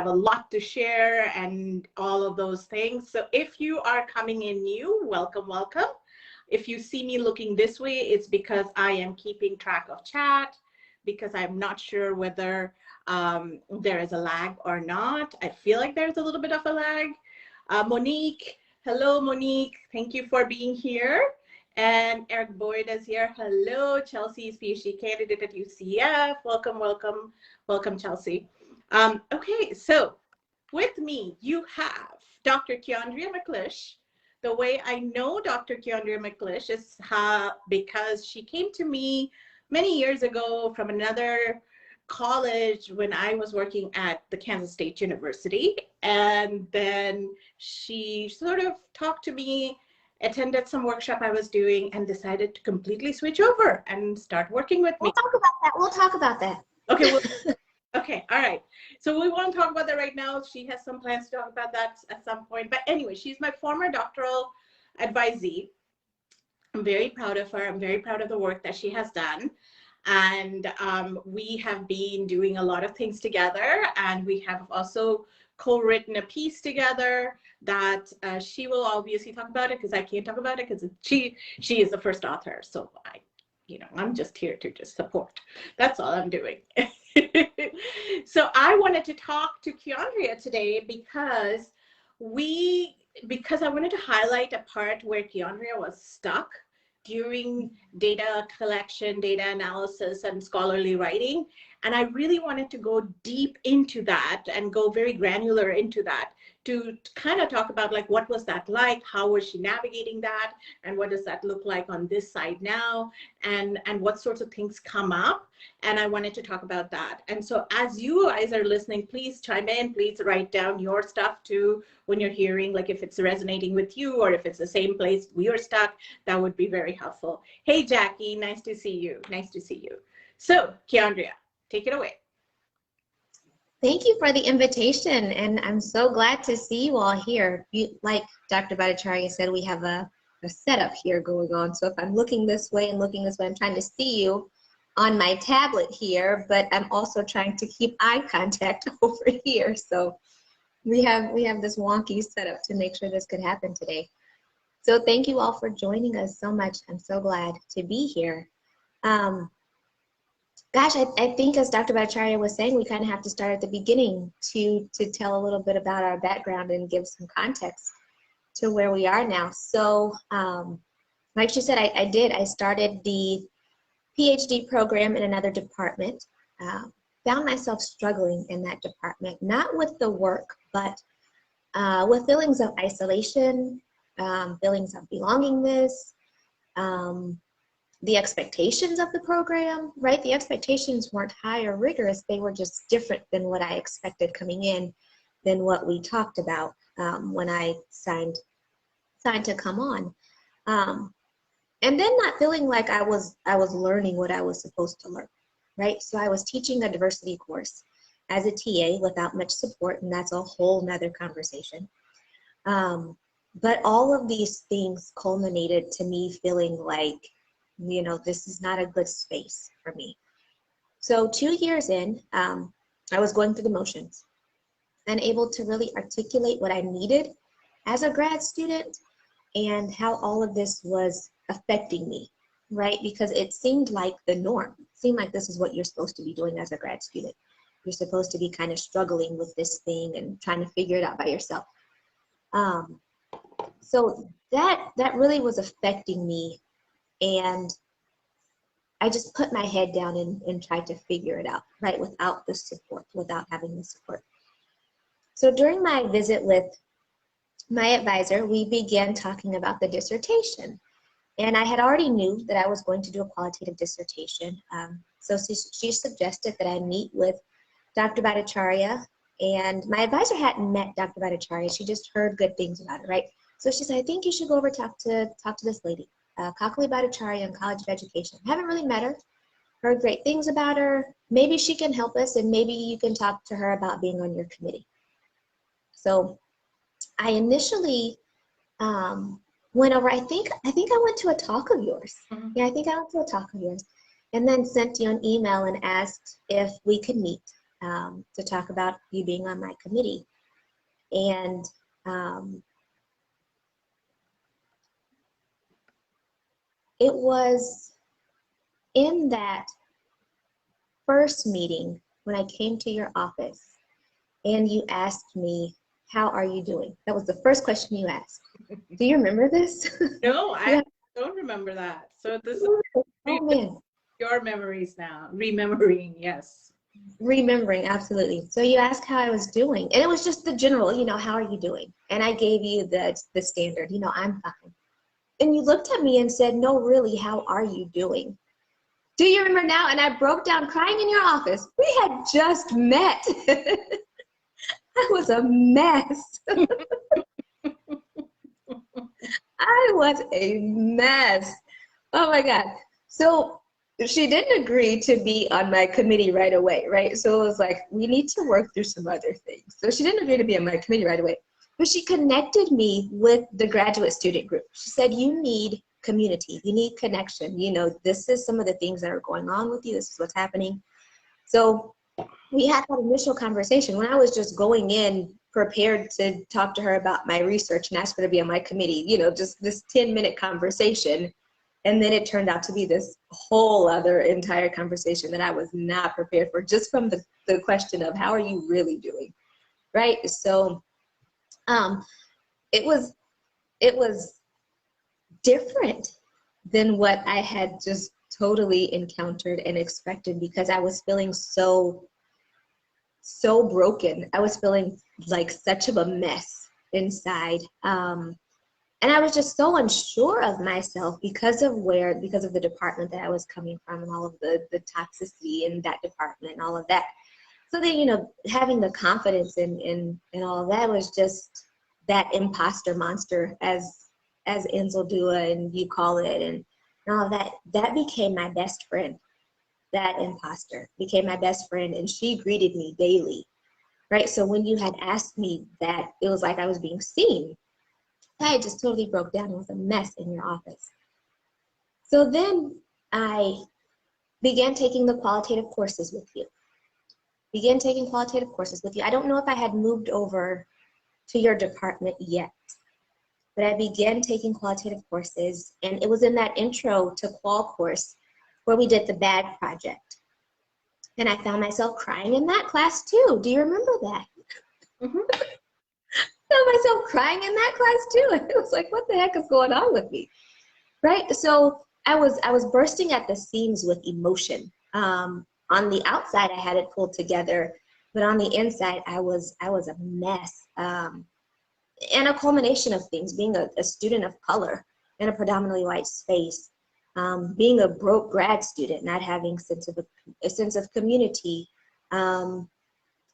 have a lot to share and all of those things. So if you are coming in new, welcome, welcome. If you see me looking this way, it's because I am keeping track of chat, because I'm not sure whether there is a lag or not. I feel like there's a little bit of a lag. Monique, hello, Monique. Thank you for being here. And Eric Boyd is here. Hello, Chelsea's PhD candidate at UCF. Welcome, welcome, welcome, Chelsea. Okay, so with me, you have Dr. Keondria McClish. The way I know Dr. Keondria McClish is because she came to me many years ago from another college when I was working at the Kansas State University. And then she sort of talked to me, attended some workshop I was doing, and decided to completely switch over and start working with me. We'll talk about that. We'll talk about that. Okay. Well, okay. All right. So we won't talk about that right now. She has some plans to talk about that at some point. But anyway, she's my former doctoral advisee. I'm very proud of her. I'm very proud of the work that she has done. And we have been doing a lot of things together. And we have also co-written a piece together that she will obviously talk about it, because I can't talk about it because she is the first author. So I'm just here to just support. That's all I'm doing. So I wanted to talk to Keondria today because I wanted to highlight a part where Keondria was stuck during data collection, data analysis, and scholarly writing. And I really wanted to go deep into that and go very granular into that to kind of talk about, like, what was that like? How was she navigating that? And what does that look like on this side now? And what sorts of things come up? And I wanted to talk about that. And so as you guys are listening, please chime in, please write down your stuff too when you're hearing, like if it's resonating with you or if it's the same place we are stuck, that would be very helpful. Hey, Jackie, nice to see you. Nice to see you. So, Keondria, take it away. Thank you for the invitation, and I'm so glad to see you all here. Like Dr. Bhattacharya said, we have a setup here going on. So if I'm looking this way and looking this way, I'm trying to see you on my tablet here, but I'm also trying to keep eye contact over here. So we have this wonky setup to make sure this could happen today. So thank you all for joining us so much. I'm so glad to be here. Gosh, I think, as Dr. Bhattacharya was saying, we kind of have to start at the beginning to tell a little bit about our background and give some context to where we are now. So like she said, I started the PhD program in another department, found myself struggling in that department, not with the work, but with feelings of isolation, feelings of belongingness, the expectations of the program, right? The expectations weren't high or rigorous. They were just different than what I expected coming in, than what we talked about when I signed to come on. And then not feeling like I was learning what I was supposed to learn, right? So I was teaching a diversity course as a TA without much support, and that's a whole nother conversation. But all of these things culminated to me feeling like, this is not a good space for me. So 2 years in, I was going through the motions and able to really articulate what I needed as a grad student and how all of this was affecting me, right? Because it seemed like the norm. It seemed like this is what you're supposed to be doing as a grad student. You're supposed to be kind of struggling with this thing and trying to figure it out by yourself. So that really was affecting me. And I just put my head down and tried to figure it out, right, without the support, without having the support. So during my visit with my advisor, we began talking about the dissertation. And I had already knew that I was going to do a qualitative dissertation. So she suggested that I meet with Dr. Bhattacharya. And my advisor hadn't met Dr. Bhattacharya. She just heard good things about it, right? So she said, I think you should go over talk to this lady. Kakali Bhattacharya in College of Education. I haven't really met her, heard great things about her. Maybe she can help us, and maybe you can talk to her about being on your committee. So I initially went over, I think I went to a talk of yours. Mm-hmm. Yeah, I think I went to a talk of yours, and then sent you an email and asked if we could meet to talk about you being on my committee. And it was in that first meeting when I came to your office and you asked me, how are you doing? That was the first question you asked. Do you remember this? No, I don't remember that. So this is man. Your memories now. Remembering, yes. Remembering, absolutely. So you asked how I was doing. And it was just the general, how are you doing? And I gave you the standard, I'm fine. And you looked at me and said, no, really, how are you doing? Do you remember now? And I broke down crying in your office. We had just met. I was a mess. I was a mess. Oh my God. So she didn't agree to be on my committee right away, right? So it was like, we need to work through some other things. So she didn't agree to be on my committee right away. But she connected me with the graduate student group. She said, you need community. You need connection. This is some of the things that are going on with you. This is what's happening. So we had that initial conversation when I was just going in prepared to talk to her about my research and ask her to be on my committee, just this 10-minute conversation. And then it turned out to be this whole other entire conversation that I was not prepared for, just from the question of how are you really doing, right? So it was different than what I had just totally encountered and expected, because I was feeling so broken. I was feeling like such of a mess inside. And I was just so unsure of myself because of the department that I was coming from and all of the toxicity in that department and all of that. So then, having the confidence in all of that was just that imposter monster, as Enzel Dua and you call it, and all of that. That became my best friend. That imposter became my best friend, and she greeted me daily, right? So when you had asked me that, it was like I was being seen. I just totally broke down and was a mess in your office. So then I began taking the qualitative courses with you. I don't know if I had moved over to your department yet, but I began taking qualitative courses, and it was in that intro to qual course where we did the bag project. And I found myself crying in that class too. Do you remember that? Mm-hmm. Found myself crying in that class too. And it was like, what the heck is going on with me? Right? So I was bursting at the seams with emotion. On the outside, I had it pulled together, but on the inside, I was a mess. And a culmination of things, being a student of color in a predominantly white space, being a broke grad student, not having a sense of community, not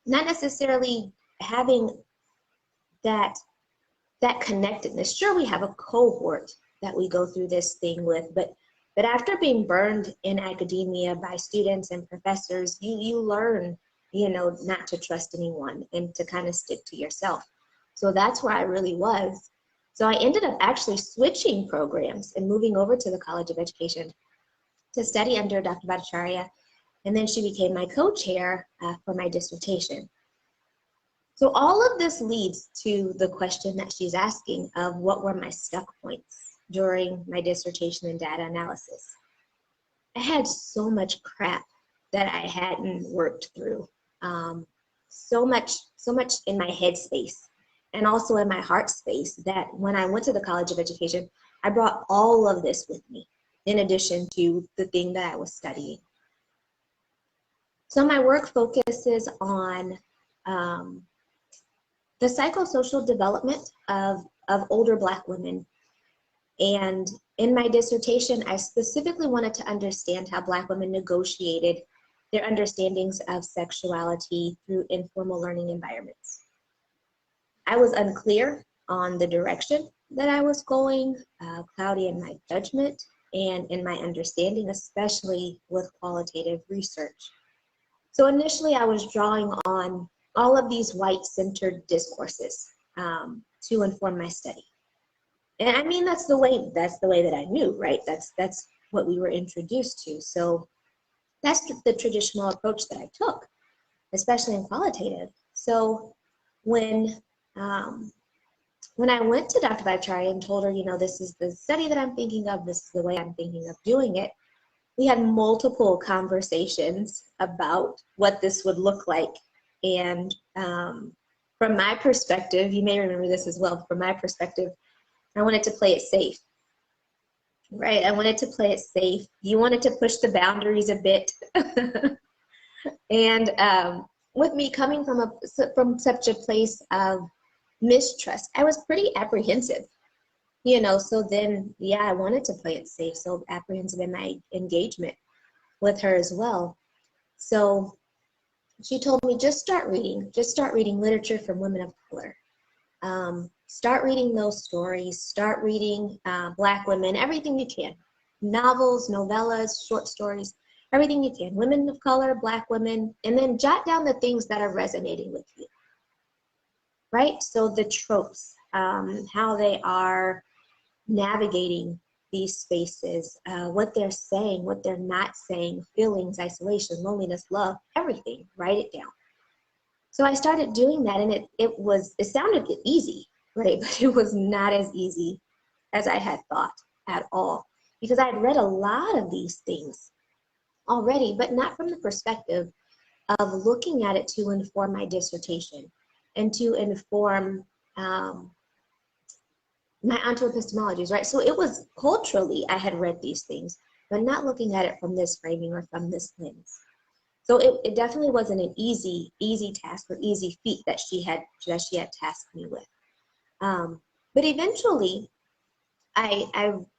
necessarily having that connectedness. Sure, we have a cohort that we go through this thing with, but after being burned in academia by students and professors, you learn, not to trust anyone and to kind of stick to yourself. So that's where I really was. So I ended up actually switching programs and moving over to the College of Education to study under Dr. Bhattacharya, and then she became my co-chair for my dissertation. So all of this leads to the question that she's asking of what were my stuck points during my dissertation and data analysis. I had so much crap that I hadn't worked through, so much in my head space and also in my heart space, that when I went to the College of Education, I brought all of this with me in addition to the thing that I was studying. So my work focuses on the psychosocial development of older Black women. And in my dissertation, I specifically wanted to understand how Black women negotiated their understandings of sexuality through informal learning environments. I was unclear on the direction that I was going, cloudy in my judgment and in my understanding, especially with qualitative research. So initially I was drawing on all of these white-centered discourses to inform my study. And I mean, that's the way that I knew, right? That's what we were introduced to. So that's the traditional approach that I took. especially in qualitative. So when I went to Dr. Bhattacharya and told her, this is the study that I'm thinking of, this is the way I'm thinking of doing it, we had multiple conversations about what this would look like. And from my perspective, you may remember this as well, from my perspective, I wanted to play it safe, right? I wanted to play it safe. You wanted to push the boundaries a bit. And with me coming from such a place of mistrust, I was pretty apprehensive, so then, yeah, I wanted to play it safe, so apprehensive in my engagement with her as well. So she told me, just start reading literature from women of color. Start reading those stories, start reading Black women, everything you can, novels, novellas, short stories, everything you can, women of color, Black women, and then jot down the things that are resonating with you, right? So the tropes, how they are navigating these spaces, what they're saying, what they're not saying, feelings, isolation, loneliness, love, everything, write it down. So I started doing that, and it sounded easy, right? But it was not as easy as I had thought at all, because I had read a lot of these things already, but not from the perspective of looking at it to inform my dissertation and to inform my onto-epistemologies, right? So it was culturally, I had read these things, but not looking at it from this framing or from this lens. So it definitely wasn't an easy task or easy feat that she had tasked me with. But eventually,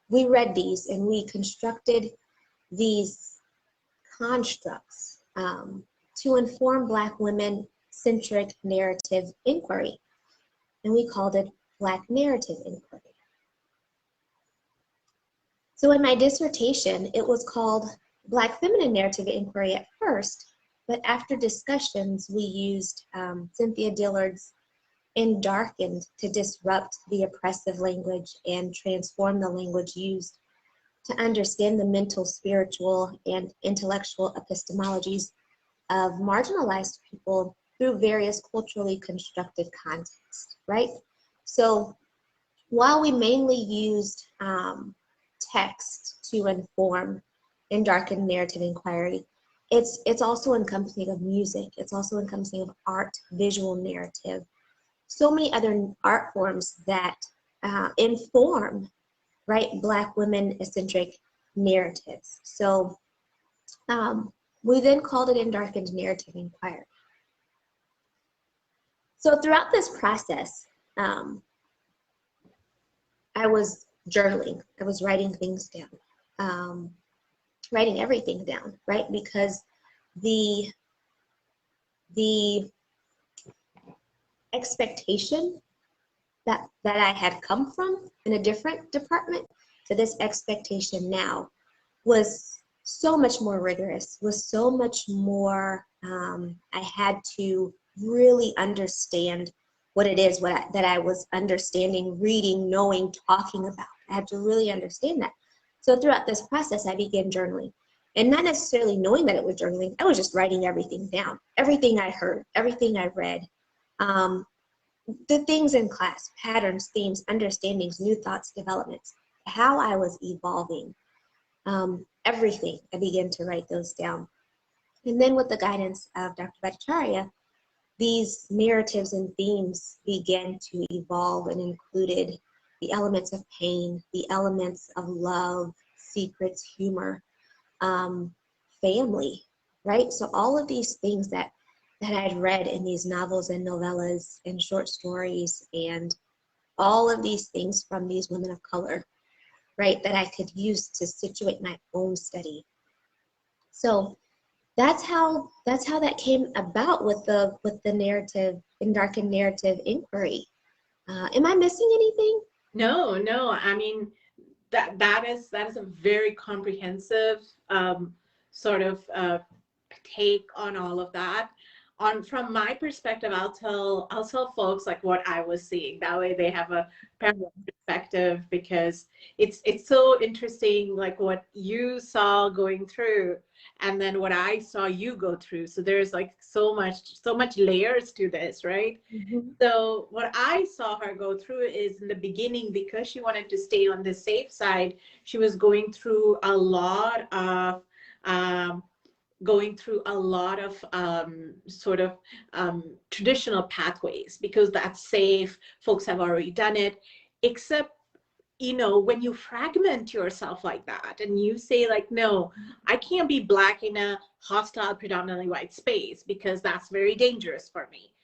we read these and we constructed these constructs to inform Black women-centric narrative inquiry, and we called it Black narrative inquiry. So in my dissertation, it was called Black feminine narrative inquiry at first, but after discussions, we used Cynthia Dillard's "And Darkened" to disrupt the oppressive language and transform the language used to understand the mental, spiritual, and intellectual epistemologies of marginalized people through various culturally constructed contexts, right? So while we mainly used text to inform and darken narrative inquiry, it's also encompassing of music, it's also encompassing of art, visual narrative, so many other art forms that inform, right, Black women-centric narratives. So we then called it Darkened Narrative Inquiry. So throughout this process, I was journaling. I was writing things down, writing everything down, right? Because the expectation that I had come from in a different department to this expectation now was so much more rigorous, was so much more, I had to really understand what it is that I was understanding, reading, knowing, talking about. I had to really understand that. So throughout this process, I began journaling. And not necessarily knowing that it was journaling, I was just writing everything down. Everything I heard, everything I read, the things in class, patterns, themes, understandings, new thoughts, developments, how I was evolving, everything. I began to write those down. And then with the guidance of Dr. Bhattacharya, these narratives and themes began to evolve and included the elements of pain, the elements of love, secrets, humor, family, right? So all of these things that I'd read in these novels and novellas and short stories and all of these things from these women of color, right, that I could use to situate my own study. So that's how that came about with the narrative and darkened narrative inquiry. Am I missing anything? No. I mean, that is a very comprehensive sort of take on all of that. from my perspective, I'll tell folks like what I was seeing. That way they have a parallel perspective, because it's so interesting, like what you saw going through and then what I saw you go through. So there's like so much layers to this, right? Mm-hmm. So what I saw her go through is, in the beginning, because she wanted to stay on the safe side, she was um, going through a lot of sort of traditional pathways, because that's safe. Folks have already done it. Except, when you fragment yourself like that and you say like, no, I can't be Black in a hostile, predominantly white space, because that's very dangerous for me,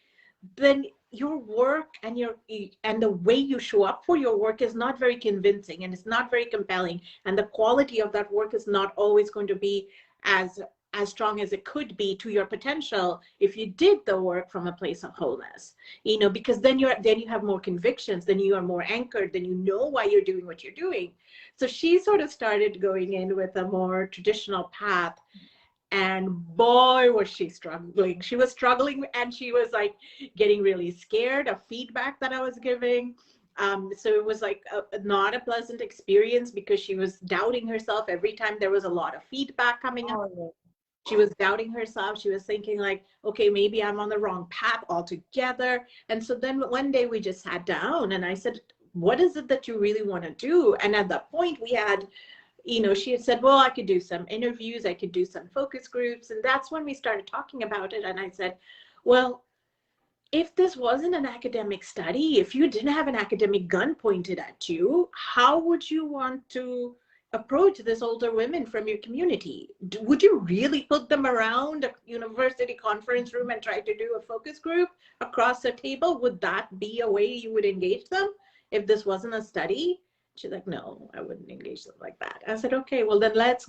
then your work and the way you show up for your work is not very convincing, and it's not very compelling, and the quality of that work is not always going to be as strong as it could be to your potential if you did the work from a place of wholeness, because then you have more convictions, then you are more anchored, then you know why you're doing what you're doing. So she sort of started going in with a more traditional path, and boy, was she struggling. She was struggling, and she was like getting really scared of feedback that I was giving. So it was like not a pleasant experience, because she was doubting herself every time there was a lot of feedback coming up. She was doubting herself. She was thinking like, okay, maybe I'm on the wrong path altogether. And so then one day we just sat down and I said, what is it that you really want to do? And at that point we had, she had said, well, I could do some interviews, I could do some focus groups. And that's when we started talking about it. And I said, well, if this wasn't an academic study, if you didn't have an academic gun pointed at you, how would you want to approach this older women from your community? Would you really put them around a university conference room and try to do a focus group across a table? Would that be a way you would engage them if this wasn't a study? She's like, no, I wouldn't engage them like that. I said, okay, well then let's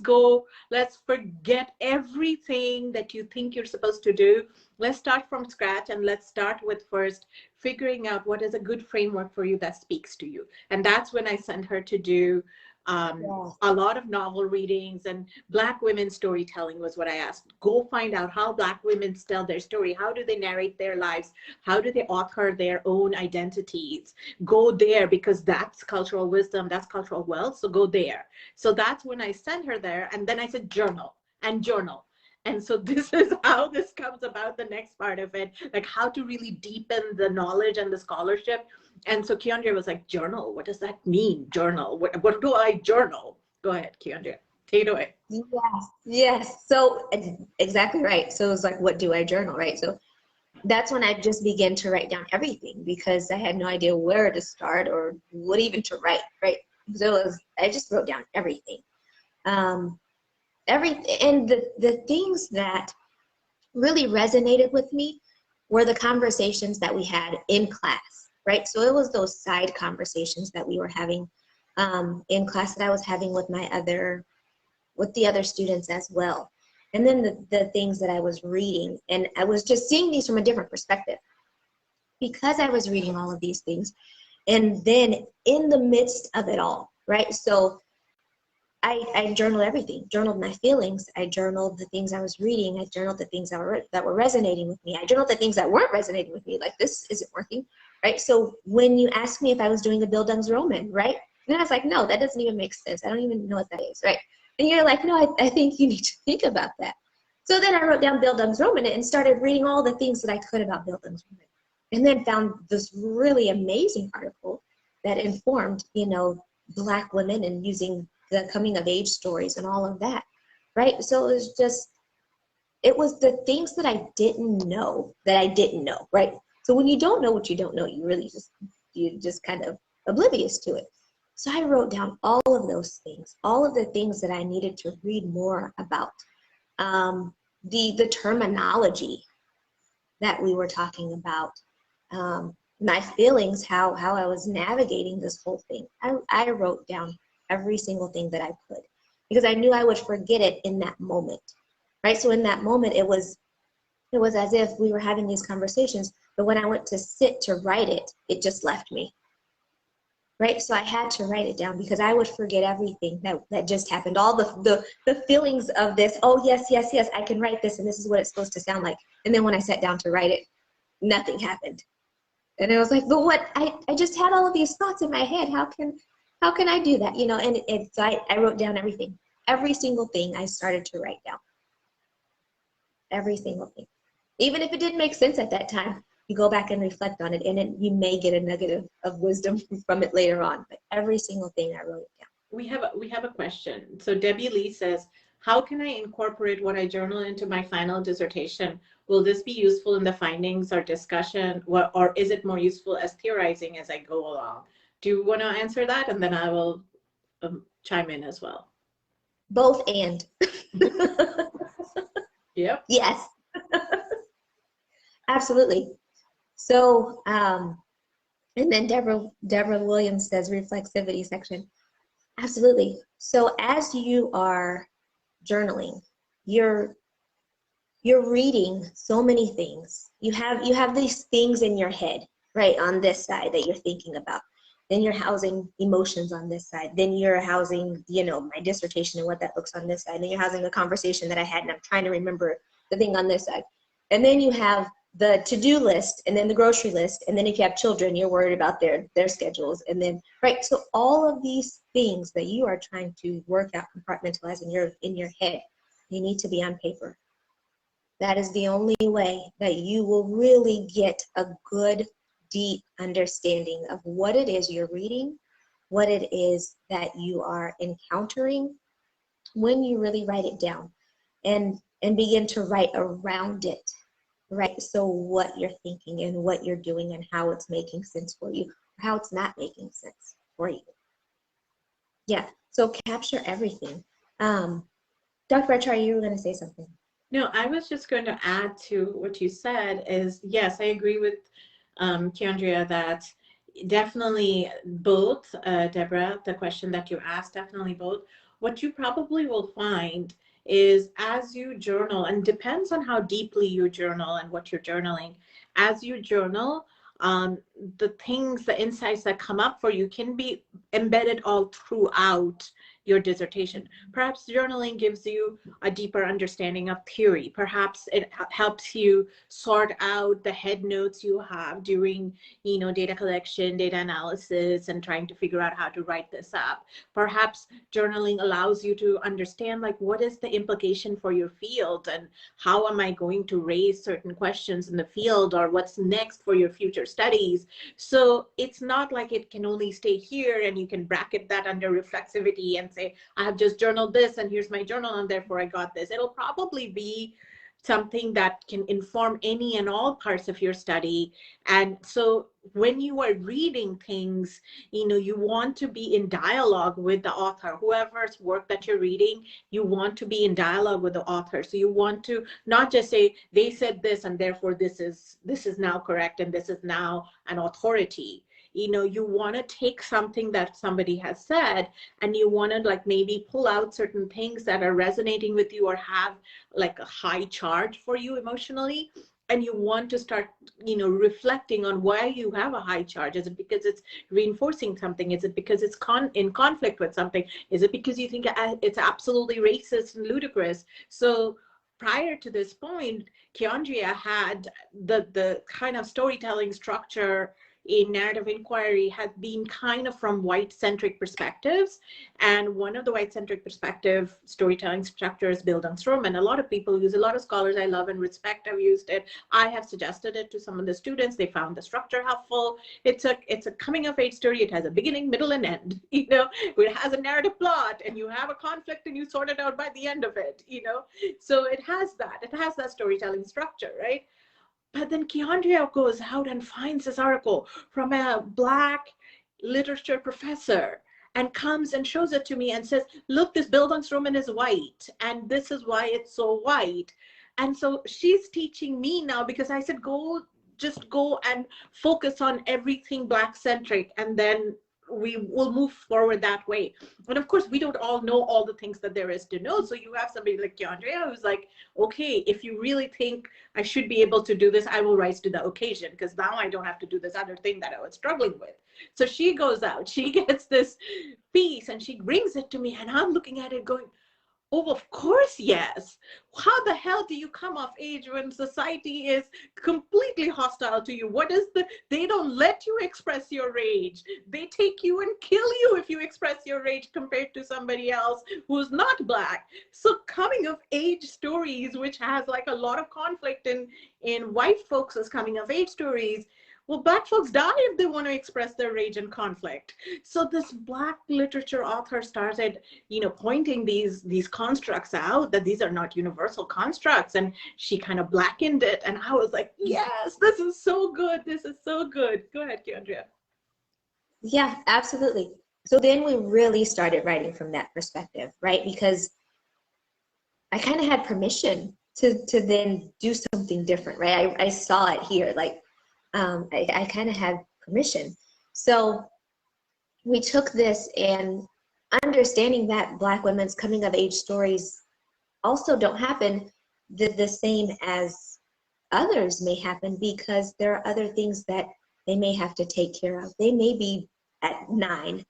forget everything that you think you're supposed to do. Let's start from scratch, and let's start with first figuring out what is a good framework for you that speaks to you. And that's when I sent her to do a lot of novel readings, and Black women storytelling was what I asked. Go find out how Black women tell their story. How do they narrate their lives? How do they author their own identities? Go there, because that's cultural wisdom, that's cultural wealth. So go there. So that's when I sent her there. And then I said, journal and journal. And so this is how this comes about, the next part of it, like how to really deepen the knowledge and the scholarship. And so Keondria was like, journal, what does that mean? Journal, what do I journal? Go ahead, Keondria, take it away. Yes. So exactly right. So it was like, what do I journal, right? So that's when I just began to write down everything, because I had no idea where to start or what even to write, right? So I just wrote down everything. And the things that really resonated with me were the conversations that we had in class, right? So it was those side conversations that we were having in class, that I was having with the other students as well. And then the things that I was reading, and I was just seeing these from a different perspective, because I was reading all of these things. And then in the midst of it all, right? So I journaled everything, journaled my feelings. I journaled the things I was reading. I journaled the things that were resonating with me. I journaled the things that weren't resonating with me, like this isn't working, right? So when you asked me if I was doing a Bildungsroman, right? And I was like, no, that doesn't even make sense. I don't even know what that is, right? And you're like, no, I think you need to think about that. So then I wrote down Bildungsroman and started reading all the things that I could about Bildungsroman. And then found this really amazing article that informed, Black women and using the coming of age stories and all of that, right? So it was the things that I didn't know, right? So when you don't know what you don't know, you just kind of oblivious to it. So I wrote down all of those things, all of the things that I needed to read more about, the terminology that we were talking about, my feelings, how I was navigating this whole thing. I wrote down every single thing that I could, because I knew I would forget it in that moment, right? So in that moment, it was as if we were having these conversations, but when I went to sit to write it, it just left me. right? So I had to write it down because I would forget everything that just happened. All the feelings of this, oh, yes, yes, yes, I can write this, and this is what it's supposed to sound like. And then when I sat down to write it, nothing happened. And I was like, but what, I just had all of these thoughts in my head. How can I do that? You know, and so I wrote down everything. Every single thing I started to write down. Every single thing. Even if it didn't make sense at that time, you go back and reflect on it, and you may get a nugget of wisdom from it later on. But every single thing I wrote it down. We have a question. So Debbie Lee says, how can I incorporate what I journal into my final dissertation? Will this be useful in the findings or discussion, or is it more useful as theorizing as I go along? Do you want to answer that? And then I will chime in as well. Both and. Yep. Yes. Absolutely. So, and then Deborah Williams says reflexivity section. Absolutely. So as you are journaling, you're reading so many things. You have these things in your head, right, on this side that you're thinking about. Then you're housing emotions on this side. Then you're housing, you know, my dissertation and what that looks on this side. Then you're housing a conversation that I had, and I'm trying to remember the thing on this side. And then you have the to-do list, and then the grocery list, and then if you have children, you're worried about their schedules, and then, right, so all of these things that you are trying to work out, compartmentalize in your head, they need to be on paper. That is the only way that you will really get a good, deep understanding of what it is you're reading, what it is that you are encountering when you really write it down, and begin to write around it. Right, so what you're thinking and what you're doing and how it's making sense for you, or how it's not making sense for you. Yeah, so capture everything. Dr. Bachar, you were going to say something. No, I was just going to add to what you said is, yes, I agree with Keondria that definitely both, Deborah, the question that you asked, definitely both. What you probably will find is as you journal, and depends on how deeply you journal and what you're journaling, as you journal, the things, the insights that come up for you can be embedded all throughout your dissertation. Perhaps journaling gives you a deeper understanding of theory. Perhaps it helps you sort out the head notes you have during, you know, data collection, data analysis, and trying to figure out how to write this up. Perhaps journaling allows you to understand, like, what is the implication for your field, and how am I going to raise certain questions in the field, or what's next for your future studies. So it's not like it can only stay here and you can bracket that under reflexivity and say, I have just journaled this and here's my journal and therefore I got this. It'll probably be something that can inform any and all parts of your study. And so when you are reading things, you know, you want to be in dialogue with the author, whoever's work that you're reading, you want to be in dialogue with the author. So you want to not just say, they said this and therefore this is now correct and this is now an authority. You know, you want to take something that somebody has said and you want to, like, maybe pull out certain things that are resonating with you or have like a high charge for you emotionally. And you want to start, you know, reflecting on why you have a high charge. Is it because it's reinforcing something? Is it because it's in conflict with something? Is it because you think it's absolutely racist and ludicrous? So prior to this point, Keondria had the kind of storytelling structure in narrative inquiry has been kind of from white-centric perspectives. And one of the white-centric perspective storytelling structures, Bildungsroman, a lot of people use, a lot of scholars I love and respect have used it. I have suggested it to some of the students. They found the structure helpful. It's a coming-of-age story. It has a beginning, middle, and end. You know, it has a narrative plot, and you have a conflict, and you sort it out by the end of it. You know, so it has that. It has that storytelling structure, right? But then Keondria goes out and finds this article from a Black literature professor and comes and shows it to me and says, look, this Bildungsroman is white, and this is why it's so white. And so she's teaching me now, because I said, just go and focus on everything Black-centric, and then we will move forward that way. And of course, we don't all know all the things that there is to know. So you have somebody like Keondria who's like, okay, if you really think I should be able to do this, I will rise to the occasion, because now I don't have to do this other thing that I was struggling with. So she goes out, she gets this piece and she brings it to me, and I'm looking at it going, oh, of course, yes. How the hell do you come of age when society is completely hostile to you? What is they don't let you express your rage. They take you and kill you if you express your rage compared to somebody else who's not Black. So coming of age stories, which has like a lot of conflict in white folks as coming of age stories, well, Black folks die if they want to express their rage and conflict. So this Black literature author started, pointing these constructs out, that these are not universal constructs, and she kind of blackened it, and I was like, yes, this is so good. This is so good. Go ahead, Keondria. Yeah, absolutely. So then we really started writing from that perspective, right? Because I kind of had permission to then do something different, right? I saw it here, like I kind of had permission. So we took this, and understanding that Black women's coming of age stories also don't happen the same as others may happen, because there are other things that they may have to take care of. They may be at 9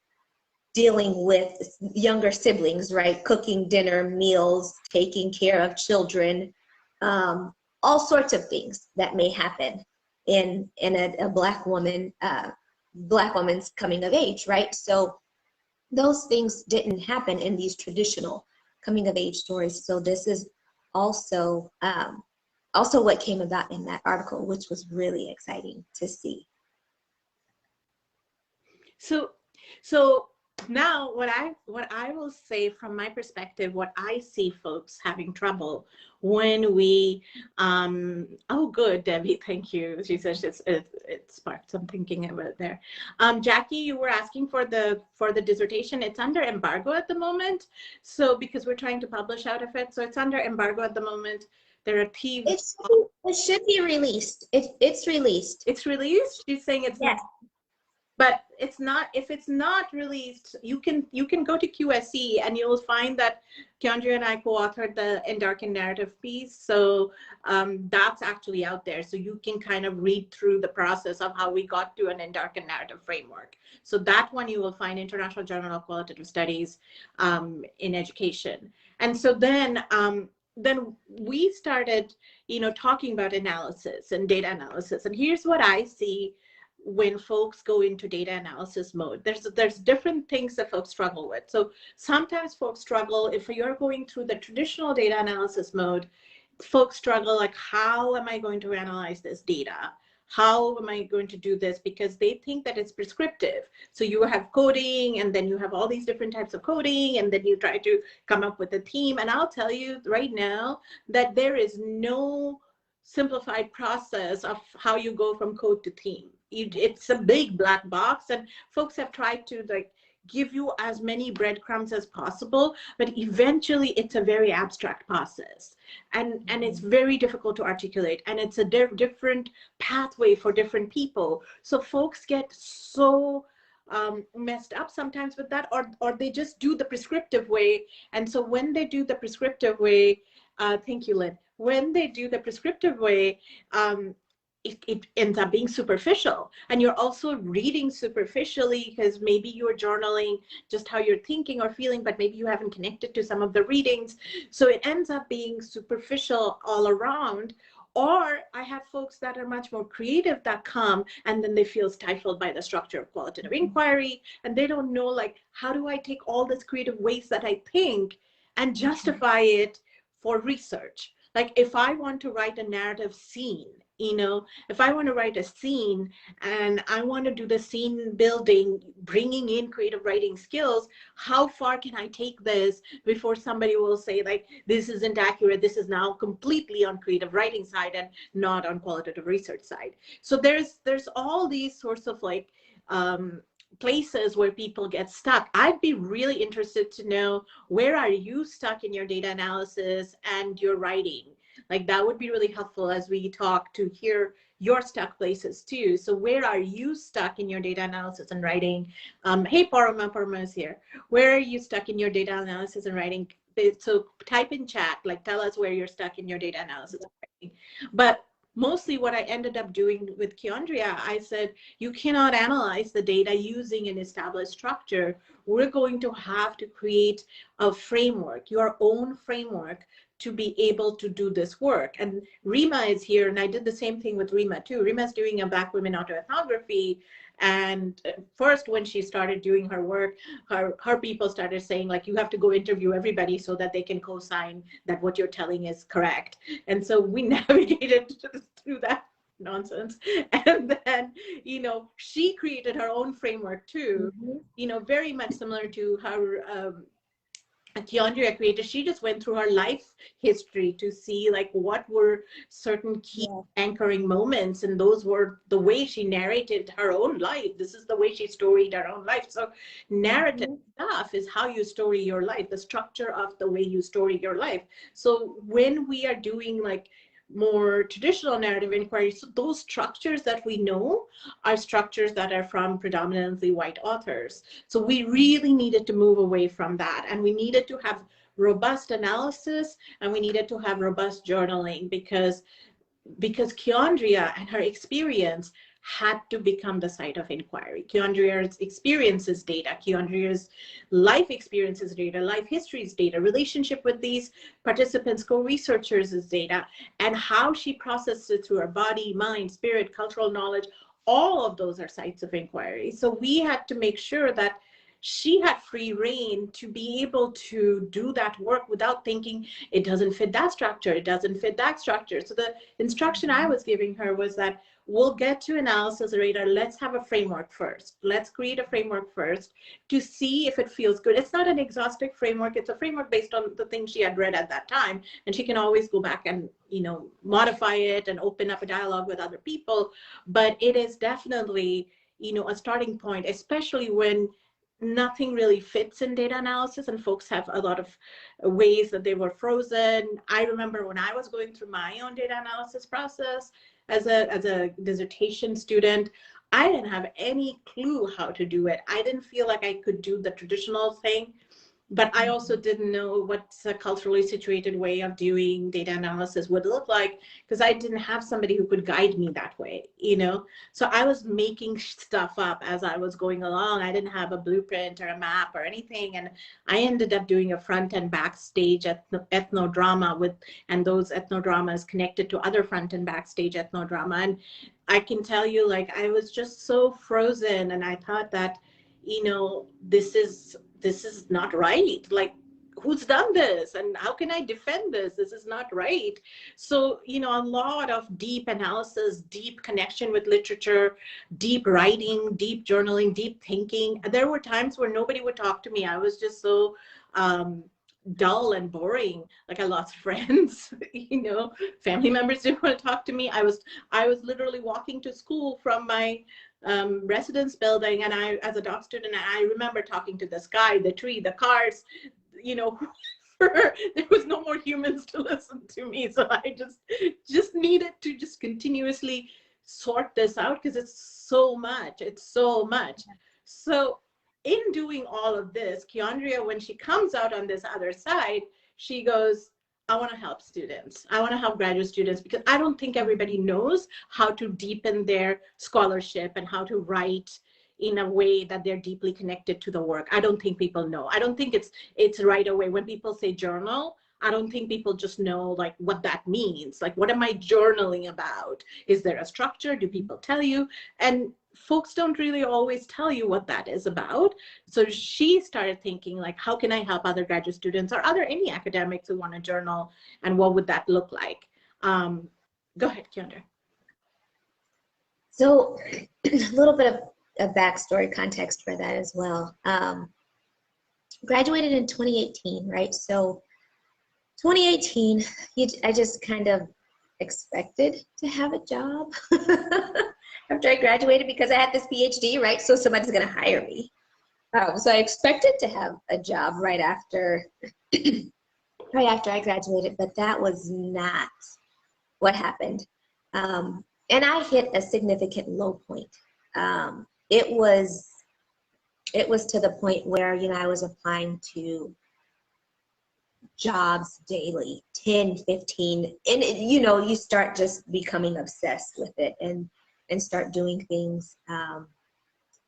dealing with younger siblings, right? Cooking dinner, meals, taking care of children, all sorts of things that may happen in a Black woman's coming of age, right? So those things didn't happen in these traditional coming of age stories. So this is also what came about in that article, which was really exciting to see. So now what I will say from my perspective, what I see folks having trouble when we oh, good, Debbie, thank you. She says it sparked some thinking about there. Jackie, you were asking for the dissertation. It's under embargo at the moment, so because we're trying to publish out of it, so it's under embargo at the moment. There are thieves. It should be released. It's released. It's released. She's saying it's yes. But it's not. If it's not released, you can go to QSE and you'll find that Keondria and I co-authored the Endarkened narrative piece. So that's actually out there. So you can kind of read through the process of how we got to an Endarkened narrative framework. So that one you will find, International Journal of Qualitative Studies in Education. And so then we started, talking about analysis and data analysis. And here's what I see when folks go into data analysis mode. There's different things that folks struggle with. So sometimes folks struggle, if you're going through the traditional data analysis mode, folks struggle like, how am I going to analyze this data? How am I going to do this? Because they think that it's prescriptive. So you have coding, and then you have all these different types of coding, and then you try to come up with a theme. And I'll tell you right now that there is no simplified process of how you go from code to theme. It's a big black box, and folks have tried to give you as many breadcrumbs as possible, but eventually it's a very abstract process, and it's very difficult to articulate, and it's a different pathway for different people. So folks get so messed up sometimes with that, or they just do the prescriptive way. And so when they do the prescriptive way, thank you, Lynn. When they do the prescriptive way, it ends up being superficial, and you're also reading superficially because maybe you're journaling just how you're thinking or feeling, but maybe you haven't connected to some of the readings. So it ends up being superficial all around. Or I have folks that are much more creative that come, and then they feel stifled by the structure of qualitative inquiry, and they don't know, how do I take all this creative ways that I think and justify it for research? Like, if I want to write a narrative scene, if I want to write a scene and I want to do the scene building, bringing in creative writing skills, how far can I take this before somebody will say, this isn't accurate, this is now completely on creative writing side and not on qualitative research side. So there's all these sorts of places where people get stuck. I'd be really interested to know, where are you stuck in your data analysis and your writing? Like that would be really helpful as we talk to hear your stuck places too. So where are you stuck in your data analysis and writing? Hey, Parma is here. Where are you stuck in your data analysis and writing? So type in chat, like tell us where you're stuck in your data analysis and writing. But mostly what I ended up doing with Keondria, I said, you cannot analyze the data using an established structure. We're going to have to create a framework, your own framework, to be able to do this work. And Rima is here, and I did the same thing with Rima too. Rima's doing a Black Women Autoethnography, and first when she started doing her work, her people started saying, like, you have to go interview everybody so that they can co-sign that what you're telling is correct. And so we navigated through that nonsense. And then, you know, she created her own framework too, you know, very much similar to how Keondria created. She just went through her life history to see like what were certain key anchoring moments, and those were the way she narrated her own life. This is the way she storied her own life. So narrative stuff is how you story your life, the structure of the way you story your life. So when we are doing like more traditional narrative inquiries, so those structures that we know are structures that are from predominantly white authors. So we really needed to move away from that, and we needed to have robust analysis, and we needed to have robust journaling, because Keondria and her experience had to become the site of inquiry. Keondria's experiences data, Keondria's life experiences data, life histories data, relationship with these participants, co-researchers' data, and how she processed it through her body, mind, spirit, cultural knowledge, all of those are sites of inquiry. So we had to make sure that she had free reign to be able to do that work without thinking it doesn't fit that structure, it doesn't fit that structure. So the instruction I was giving her was that we'll get to analysis radar. Let's have a framework first. Let's create a framework first to see if it feels good. It's not an exhaustive framework. It's a framework based on the things she had read at that time. And she can always go back and, you know, modify it and open up a dialogue with other people. But it is definitely, you know, a starting point, especially when nothing really fits in data analysis and folks have a lot of ways that they were frozen. I remember when I was going through my own data analysis process as a dissertation student, I didn't have any clue how to do it. I didn't feel like I could do the traditional thing, but I also didn't know what a culturally situated way of doing data analysis would look like, because I didn't have somebody who could guide me that way, you know? So I was making stuff up as I was going along. I didn't have a blueprint or a map or anything. And I ended up doing a front and backstage ethnodrama and those ethnodramas connected to other front and backstage ethnodrama. And I can tell you, like, I was just so frozen, and I thought that, you know, this is not right. Like, who's done this and how can I defend this? This is not right. So, you know, a lot of deep analysis, deep connection with literature, deep writing, deep journaling, deep thinking. There were times where nobody would talk to me. I was just so dull and boring. Like, I lost friends, you know, family members didn't want to talk to me. I was literally walking to school from my residence building, and I, as a doc student, I remember talking to the sky, the tree, the cars, you know, there was no more humans to listen to me. So I just needed to just continuously sort this out, because it's so much. So in doing all of this, Keondria, when she comes out on this other side, she goes, I want to help students. I want to help graduate students, because I don't think everybody knows how to deepen their scholarship and how to write in a way that they're deeply connected to the work. I don't think people know. I don't think it's right away. When people say journal, I don't think people just know like what that means. Like, what am I journaling about? Is there a structure? Do people tell you? And folks don't really always tell you what that is about. So she started thinking, like, how can I help other graduate students or any academics who want to journal, and what would that look like? Go ahead, Keondria. So a little bit of a backstory context for that as well. Graduated in 2018, right? So 2018, I just kind of expected to have a job after I graduated, because I had this PhD, right? So somebody's going to hire me. So I expected to have a job right after I graduated, but that was not what happened. And I hit a significant low point. It was to the point where, you know, I was applying to jobs daily, 10, 15, and you know, you start just becoming obsessed with it and start doing things,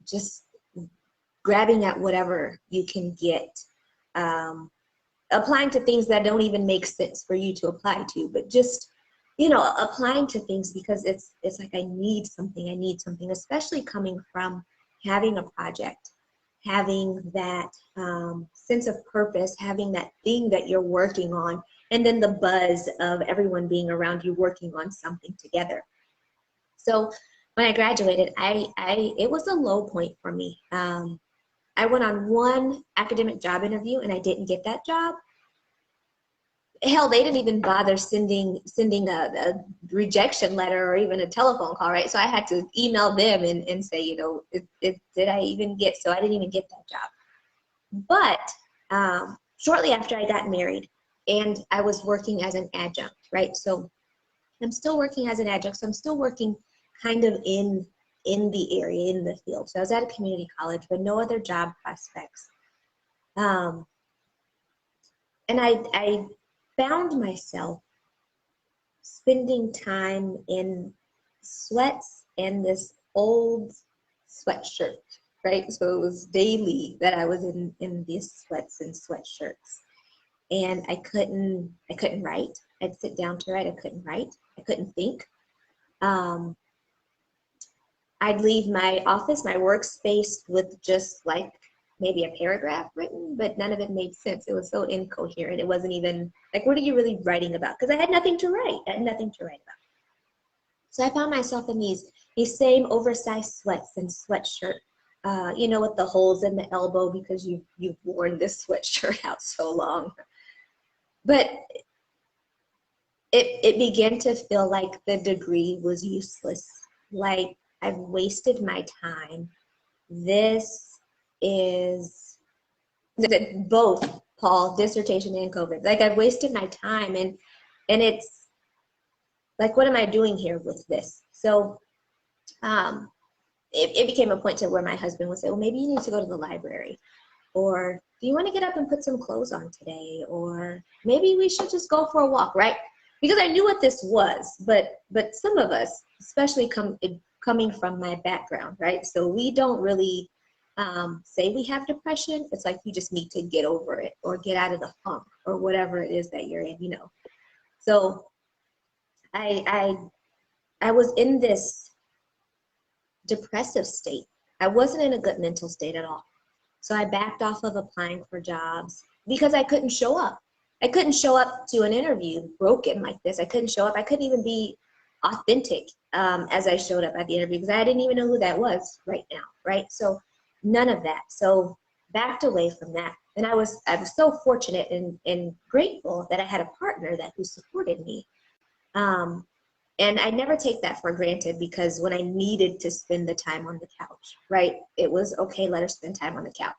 just grabbing at whatever you can get, applying to things that don't even make sense for you to apply to, but just, you know, applying to things because it's like I need something, especially coming from having a project, having that sense of purpose, having that thing that you're working on, and then the buzz of everyone being around you working on something together. So when I graduated, it was a low point for me. I went on one academic job interview and I didn't get that job. Hell, they didn't even bother sending a rejection letter or even a telephone call, right? So I had to email them and say, you know, did I even get, so I didn't even get that job. But shortly after I got married and I was working as an adjunct, right? So I'm still working as an adjunct, so I'm still working kind of in the area, in the field. So I was at a community college, but no other job prospects. And I found myself spending time in sweats and this old sweatshirt, right? So it was daily that I was in these sweats and sweatshirts. And I couldn't write. I'd sit down to write, I couldn't write. I couldn't think. I'd leave my office, my workspace with just like maybe a paragraph written, but none of it made sense. It was so incoherent. It wasn't even like, what are you really writing about? Because I had nothing to write. I had nothing to write about. So I found myself in these same oversized sweats and sweatshirt, you know, with the holes in the elbow because you've worn this sweatshirt out so long. But it began to feel like the degree was useless. Like I've wasted my time. This is both, Paul, dissertation and COVID. Like I've wasted my time and it's like, what am I doing here with this? So it became a point to where my husband would say, well, maybe you need to go to the library, or do you want to get up and put some clothes on today? Or maybe we should just go for a walk, right? Because I knew what this was, but some of us, especially coming from my background, right? So we don't really say we have depression. It's like you just need to get over it or get out of the funk or whatever it is that you're in, you know. So I was in this depressive state. I wasn't in a good mental state at all. So I backed off of applying for jobs because I couldn't show up. I couldn't show up to an interview broken like this. I couldn't show up. I couldn't even be authentic as I showed up at the interview because I didn't even know who that was right now, right? So none of that. So backed away from that. And I was so fortunate and grateful that I had a partner who supported me. And I never take that for granted because when I needed to spend the time on the couch, right? It was okay, let her spend time on the couch.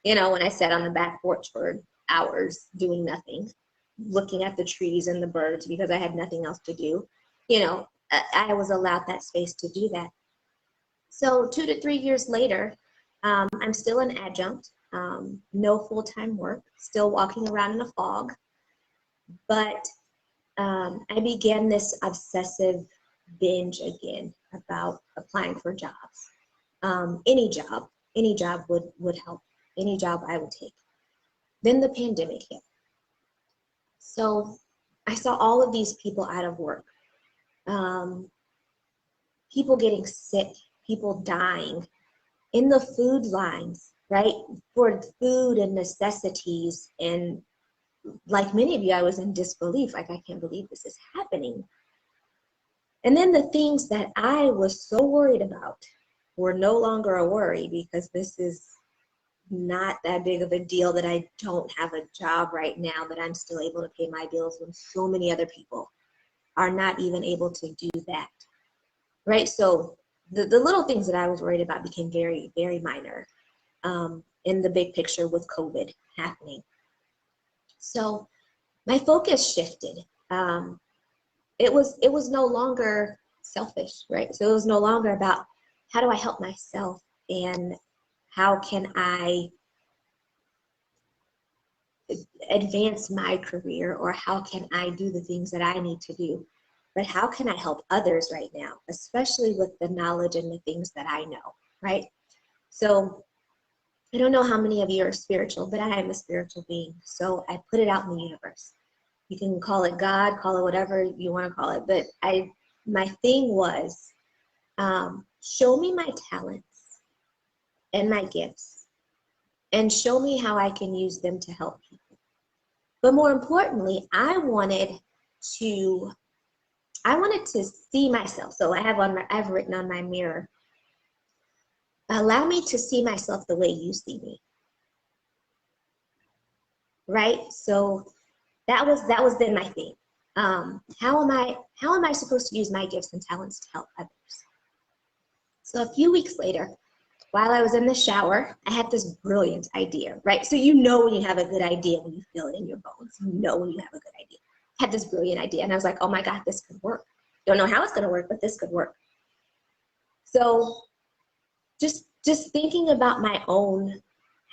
You know, when I sat on the back porch for hours doing nothing, looking at the trees and the birds because I had nothing else to do, you know, I was allowed that space to do that. So 2 to 3 years later, I'm still an adjunct, no full-time work, still walking around in a fog, but I began this obsessive binge again about applying for jobs. Any job would help, any job I would take. Then the pandemic hit. So I saw all of these people out of work, people getting sick, people dying in the food lines, right? For food and necessities. And like many of you, I was in disbelief, like I can't believe this is happening. And then the things that I was so worried about were no longer a worry because this is not that big of a deal that I don't have a job right now, that I'm still able to pay my bills when so many other people are not even able to do that, right? So the little things that I was worried about became very, very minor in the big picture with COVID happening. So my focus shifted. it was no longer selfish, right? So it was no longer about how do I help myself and how can I advance my career, or how can I do the things that I need to do, but how can I help others right now, especially with the knowledge and the things that I know, right? So I don't know how many of you are spiritual, but I am a spiritual being. So I put it out in the universe. You can call it God, call it whatever you want to call it, but my thing was, show me my talents and my gifts, and show me how I can use them to help people. But more importantly, I wanted to see myself. So I've written on my mirror, allow me to see myself the way you see me. Right? So that was then my thing. How am I supposed to use my gifts and talents to help others? So a few weeks later, while I was in the shower, I had this brilliant idea, right? So you know when you have a good idea when you feel it in your bones. You know when you have a good idea. I had this brilliant idea, and I was like, oh my God, this could work. Don't know how it's gonna work, but this could work. So just thinking about my own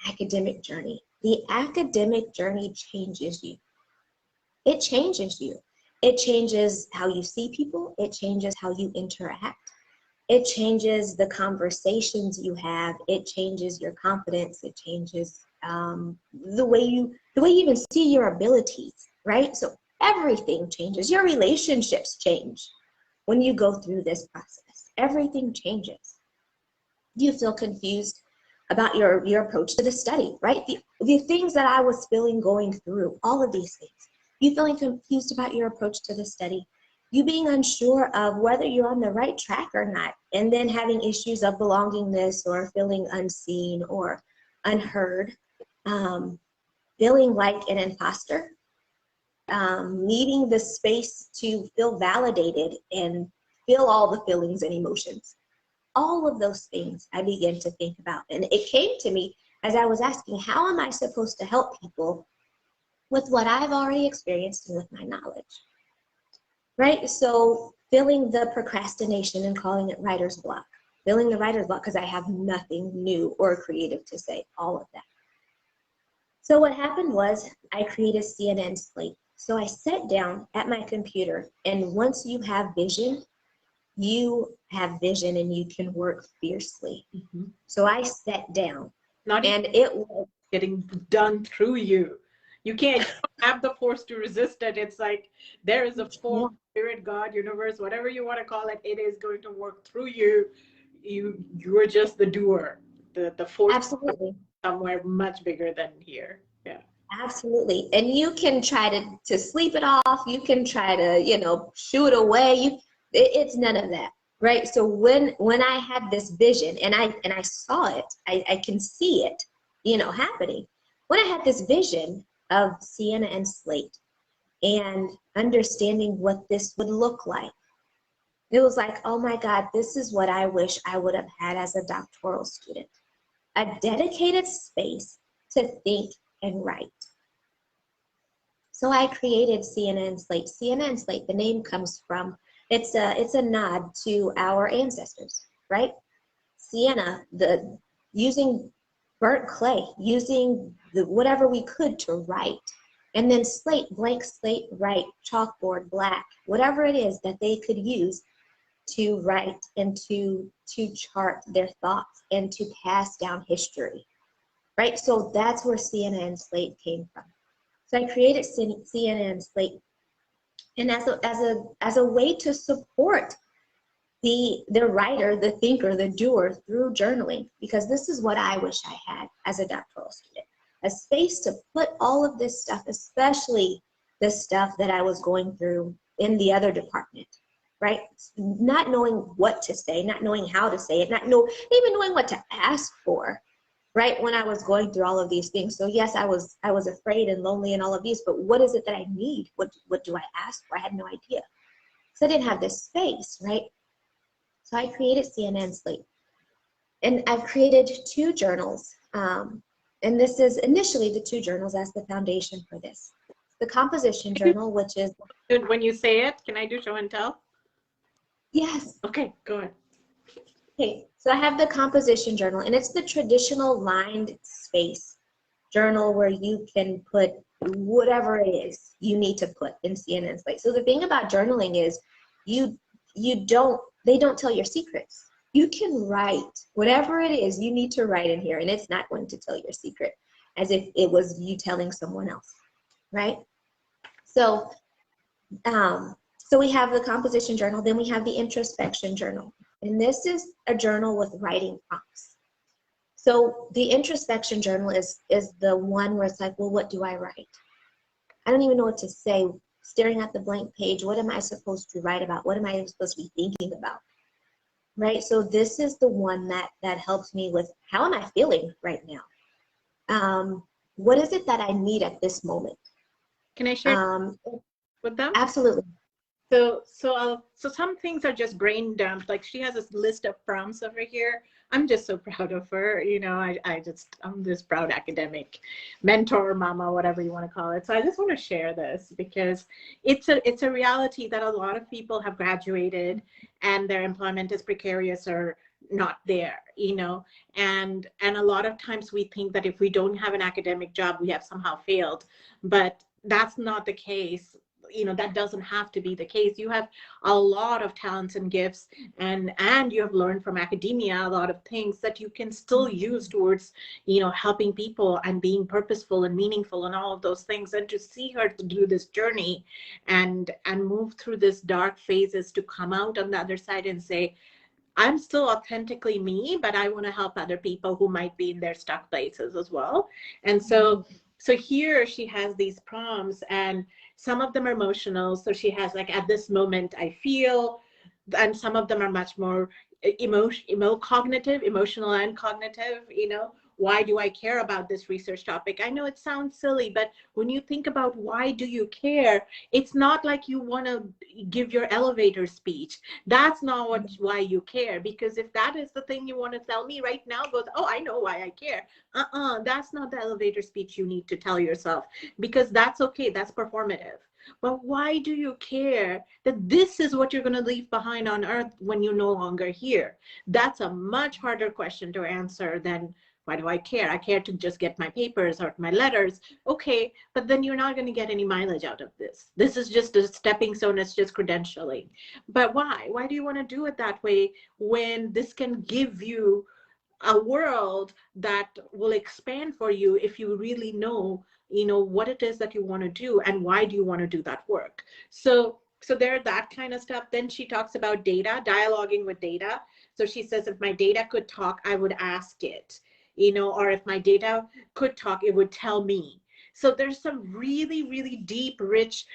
academic journey. The academic journey changes you. It changes you. It changes how you see people. It changes how you interact. It changes the conversations you have. It changes your confidence. It changes the way you even see your abilities, right? So everything changes. Your relationships change when you go through this process. Everything changes. You feel confused about your approach to the study, right? The things that I was feeling going through, all of these things. You feeling confused about your approach to the study. You being unsure of whether you're on the right track or not, and then having issues of belongingness or feeling unseen or unheard, feeling like an imposter, needing the space to feel validated and feel all the feelings and emotions. All of those things I began to think about. And it came to me as I was asking, how am I supposed to help people with what I've already experienced and with my knowledge? Right? So feeling the procrastination and calling it writer's block. Feeling the writer's block because I have nothing new or creative to say, all of that. So what happened was I created Sienna and Slate. So I sat down at my computer, and once you have vision, you have vision and you can work fiercely. Mm-hmm. So I sat down, and it was getting done through you. You can't have the force to resist it. It's like there is a force, spirit, God, universe, whatever you want to call it. It is going to work through you. You're just the doer. The force absolutely somewhere much bigger than here. Yeah. Absolutely. And you can try to sleep it off. You can try to, shoo it away. It's none of that, right? So when I had this vision and I saw it, I can see it, happening. When I had this vision of Sienna and Slate and understanding what this would look like, it was like, oh my God, this is what I wish I would have had as a doctoral student. A dedicated space to think and write. So I created Sienna and Slate. Sienna and Slate, the name comes from, it's a nod to our ancestors, right? Sienna, using burnt clay, using whatever we could to write. And then slate, blank slate, write, chalkboard, black, whatever it is that they could use to write and to chart their thoughts and to pass down history, right? So that's where Sienna and Slate came from. So I created Sienna and Slate, and as a way to support the writer, the thinker, the doer through journaling, because this is what I wish I had as a doctoral student, a space to put all of this stuff, especially the stuff that I was going through in the other department, right? Not knowing what to say, not knowing how to say it, not even knowing what to ask for, right? When I was going through all of these things. So yes, I was afraid and lonely and all of these, but what is it that I need? What do I ask for? I had no idea. So I didn't have this space, right? So I created Sienna and Slate. And I've created 2 journals. And this is initially the 2 journals as the foundation for this. the composition journal, which is, When you say it, can I do show and tell? yes. Okay, go ahead. Okay, so I have the composition journal, and it's the traditional lined space journal where you can put whatever it is you need to put in Sienna and Slate. So the thing about journaling is they don't tell your secrets. You can write whatever it is you need to write in here, and it's not going to tell your secret as if it was you telling someone else, right? So, so we have the composition journal, then we have the introspection journal. And this is a journal with writing prompts. So the introspection journal is the one where it's like, well, what do I write? I don't even know what to say. Staring at the blank page, what am I supposed to write about? What am I supposed to be thinking about? Right? So this is the one that helps me with how am I feeling right now? What is it that I need at this moment? Can I share with them? Absolutely. So some things are just brain dumped. Like she has this list of prompts over here. I'm just so proud of her. You know, I'm this proud academic mentor, mama, whatever you want to call it. So I just want to share this because it's a reality that a lot of people have graduated and their employment is precarious or not there, you know, and a lot of times we think that if we don't have an academic job, we have somehow failed, but that's not the case. You know, that doesn't have to be the case. You have a lot of talents and gifts, and you have learned from academia a lot of things that you can still use towards, you know, helping people and being purposeful and meaningful and all of those things. And to see her to do this journey and move through this dark phases to come out on the other side and say, I'm still authentically me, but I want to help other people who might be in their stuck places as well. And so here she has these prompts, and some of them are emotional. So she has like, at this moment I feel, and some of them are much more cognitive, emotional and cognitive, you know. Why do I care about this research topic? I know it sounds silly, but when you think about why do you care, it's not like you want to give your elevator speech. That's not why you care, because if that is the thing you want to tell me right now, goes, oh, I know why I care. That's not the elevator speech you need to tell yourself, because that's okay, that's performative. But why do you care that this is what you're going to leave behind on earth when you're no longer here? That's a much harder question to answer than, why do I care? I care to just get my papers or my letters. Okay, but then you're not going to get any mileage out of this. This is just a stepping stone. It's just credentialing. But why? Why do you want to do it that way when this can give you a world that will expand for you if you really know, you know, what it is that you want to do and why do you want to do that work. So there, that kind of stuff. Then she talks about data, dialoguing with data. So she says, if my data could talk, I would ask it, you know, or if my data could talk, it would tell me. So there's some really, really deep, rich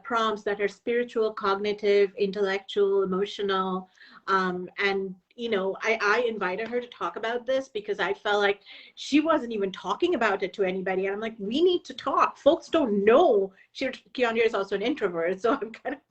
prompts that are spiritual, cognitive, intellectual, emotional, and you know, I invited her to talk about this because I felt like she wasn't even talking about it to anybody. And I'm like, we need to talk. Folks don't know. Keondria is also an introvert, so I'm kind of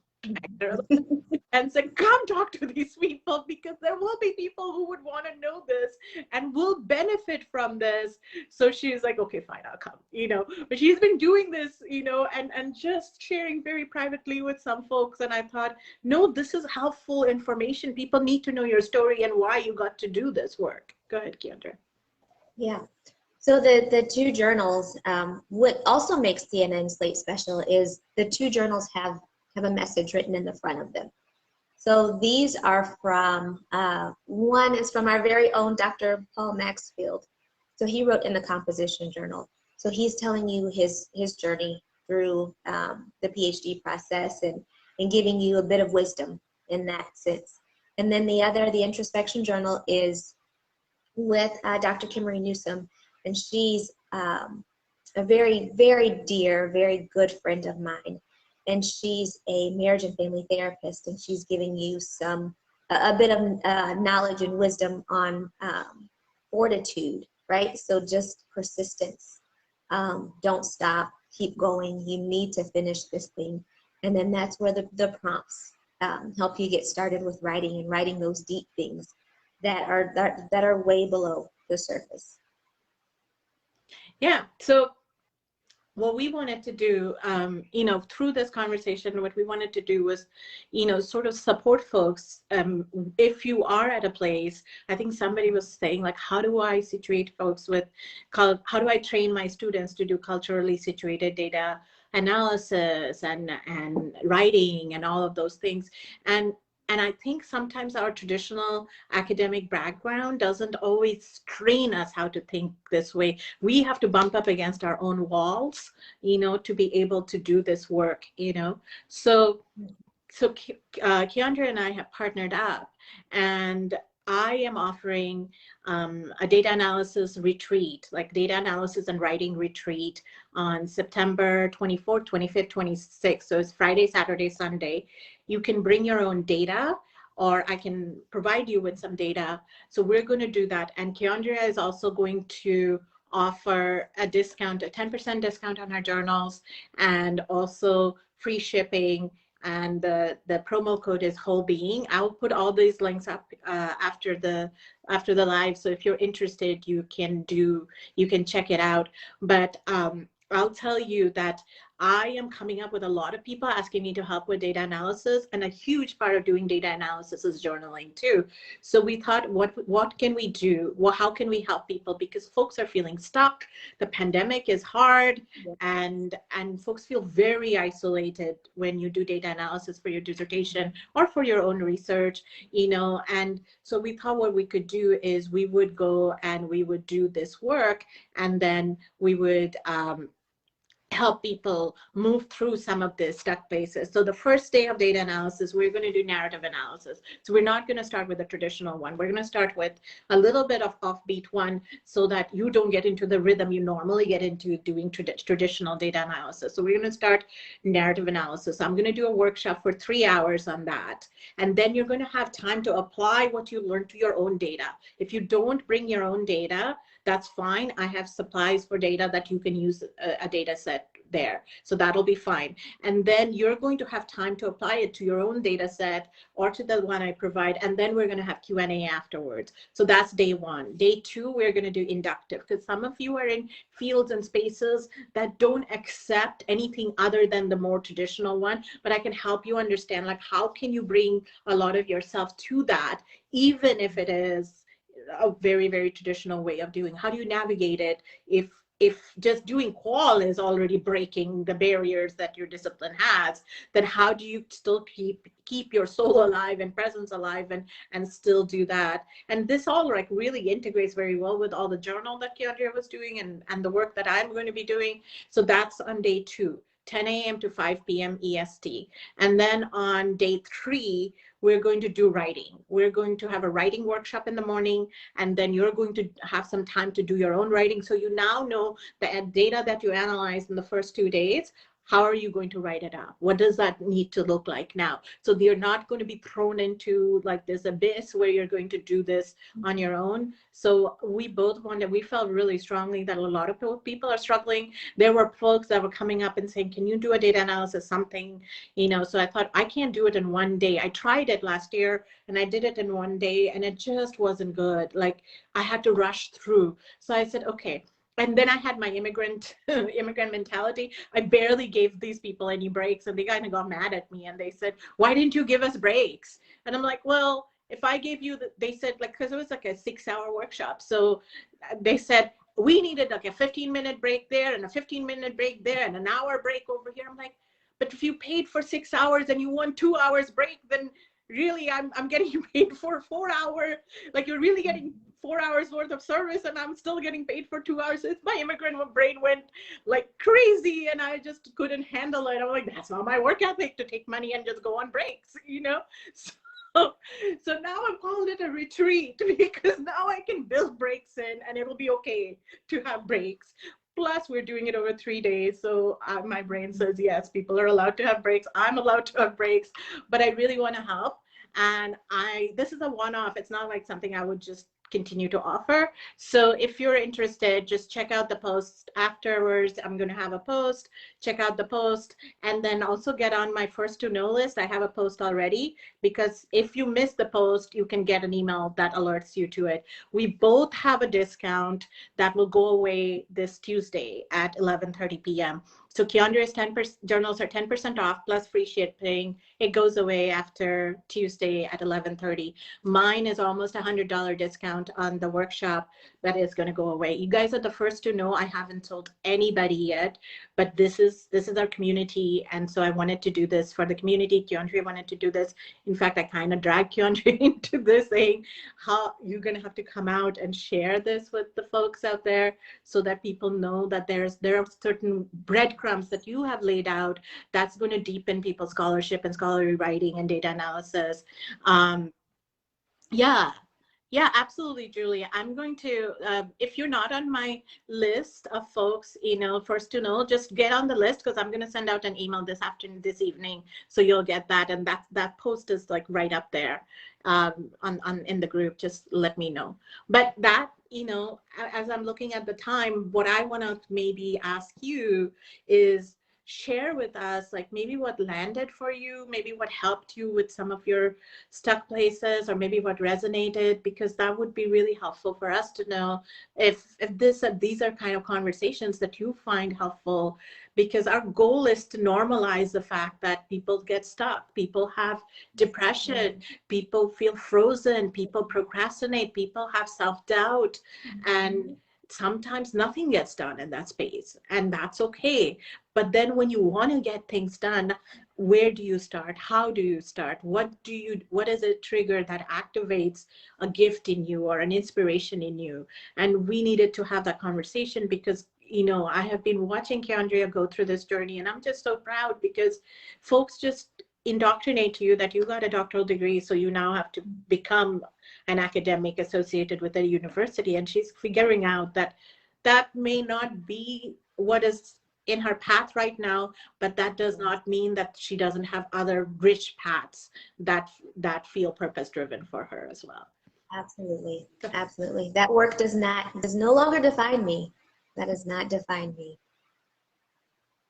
and said, come talk to these people, because there will be people who would want to know this and will benefit from this. So she's like, okay, fine, I'll come, you know. But she's been doing this, you know, and just sharing very privately with some folks. And I thought, no, this is helpful information. People need to know your story and why you got to do this work. Go ahead, Keondria. Yeah. So the two journals, what also makes Sienna and Slate special is the two journals have a message written in the front of them. So these are from, one is from our very own Dr. Paul Maxfield. So he wrote in the composition journal. So he's telling you his journey through the PhD process and giving you a bit of wisdom in that sense. And then the other, the introspection journal, is with Dr. Kimmery Newsom, and she's a very, very dear, very good friend of mine. And she's a marriage and family therapist, and she's giving you a bit of knowledge and wisdom on fortitude, right? So just persistence. Don't stop, keep going. You need to finish this thing. And then that's where the prompts help you get started with writing and writing those deep things that are way below the surface. Yeah. So what we wanted to do, you know, through this conversation, what we wanted to do was, you know, sort of support folks. If you are at a place, I think somebody was saying, like, how do I situate folks with, how do I train my students to do culturally situated data analysis and writing and all of those things. And I think sometimes our traditional academic background doesn't always train us how to think this way. We have to bump up against our own walls, you know, to be able to do this work, you know. So Keondria and I have partnered up, and I am offering a data analysis retreat, like data analysis and writing retreat on September 24th, 25th, 26th. So it's Friday, Saturday, Sunday. You can bring your own data, or I can provide you with some data. So we're going to do that. And Keondria is also going to offer a discount, a 10% discount on our journals, and also free shipping. And the promo code is whole being. I'll put all these links up after the live. So if you're interested, you can check it out. But I'll tell you that I am coming up with a lot of people asking me to help with data analysis, and a huge part of doing data analysis is journaling too. So we thought, what can we do? Well, how can we help people? Because folks are feeling stuck. The pandemic is hard, and folks feel very isolated when you do data analysis for your dissertation or for your own research, you know. And so we thought what we could do is we would go and we would do this work, and then we would help people move through some of the stuck places. So the first day of data analysis, we're going to do narrative analysis. So we're not going to start with the traditional one. We're going to start with a little bit of offbeat one, so that you don't get into the rhythm you normally get into doing traditional data analysis. So we're going to start narrative analysis. I'm going to do a workshop for 3 hours on that. And then you're going to have time to apply what you learned to your own data. If you don't bring your own data, that's fine. I have supplies for data that you can use a data set there. So that'll be fine. And then you're going to have time to apply it to your own data set or to the one I provide. And then we're going to have Q&A afterwards. So that's day one. Day two, we're going to do inductive, because some of you are in fields and spaces that don't accept anything other than the more traditional one. But I can help you understand, like, how can you bring a lot of yourself to that, even if it is a very, very traditional way of doing. How do you navigate it if just doing qual is already breaking the barriers that your discipline has? Then how do you still keep your soul alive and presence alive and still do that? And this all, like, really integrates very well with all the journal that Keondria was doing and the work that I'm going to be doing. So that's on day 2, 10 a.m. to 5 p.m. EST. And then on day 3, we're going to do writing. We're going to have a writing workshop in the morning, and then you're going to have some time to do your own writing. So you now know the data that you analyzed in the first 2 days. How are you going to write it up? What does that need to look like now? So you're not going to be thrown into, like, this abyss where you're going to do this on your own. So we both wanted, we felt really strongly that a lot of people are struggling. There were folks that were coming up and saying, can you do a data analysis, something, you know? So I thought, I can't do it in one day. I tried it last year and I did it in one day, and it just wasn't good. Like, I had to rush through. So I said, okay. And then I had my immigrant mentality. I barely gave these people any breaks, and they kind of got mad at me, and they said, why didn't you give us breaks? And I'm like, well, if I gave you, they said, like, because it was like a 6-hour workshop. So they said, we needed like a 15-minute break there and a 15-minute break there and an hour break over here. I'm like, but if you paid for 6 hours and you want 2 hours break, then really I'm getting paid for 4 hours. Like, you're really getting 4 hours worth of service, and I'm still getting paid for 2 hours. It's, my immigrant brain went like crazy, and I just couldn't handle it. I'm like, that's not my work ethic, to take money and just go on breaks, you know? So now I've called it a retreat, because now I can build breaks in, and it'll be okay to have breaks. Plus, we're doing it over 3 days. So my brain says, yes, people are allowed to have breaks. I'm allowed to have breaks, but I really want to help. And this is a one-off. It's not like something I would just continue to offer. So if you're interested, just check out the post afterwards. I'm going to have a post. Check out the post, and then also get on my first to know list. I have a post already, because if you miss the post, you can get an email that alerts you to it. We both have a discount that will go away this Tuesday at 11:30 p.m. So Keondria's 10% journals are 10% off plus free shipping. It goes away after Tuesday at 11:30. Mine is almost $100 discount on the workshop that is going to go away. You guys are the first to know. I haven't told anybody yet, but this is our community, and so I wanted to do this for the community. Keondria wanted to do this. In fact, I kind of dragged Keondria into this, saying, "How you're going to have to come out and share this with the folks out there, so that people know that there are certain breadcrumbs that you have laid out that's going to deepen people's scholarship and scholarly writing and data analysis." Yeah, yeah, absolutely, Julia. I'm going to, if you're not on my list of folks, first to know, just get on the list, because I'm going to send out an email this afternoon, this evening, so you'll get that. And that post is like right up there in the group. Just let me know. But that, as I'm looking at the time, what I want to maybe ask you is, share with us, like, maybe what landed for you, maybe what helped you with some of your stuck places, or maybe what resonated, because that would be really helpful for us to know if these are kind of conversations that you find helpful, because our goal is to normalize the fact that people get stuck, people have depression, people feel frozen, people procrastinate, people have self-doubt, and sometimes nothing gets done in that space, and that's okay. But then when you want to get things done, where do you start? How do you start? What is a trigger that activates a gift in you or an inspiration in you? And we needed to have that conversation, because I have been watching Keondria go through this journey, and I'm just so proud, because folks just indoctrinate you that you got a doctoral degree, so you now have to become an academic associated with a university. And she's figuring out that that may not be what is in her path right now, but that does not mean that she doesn't have other rich paths that feel purpose driven for her as well. Absolutely. Absolutely. That work does no longer define me. That does not define me.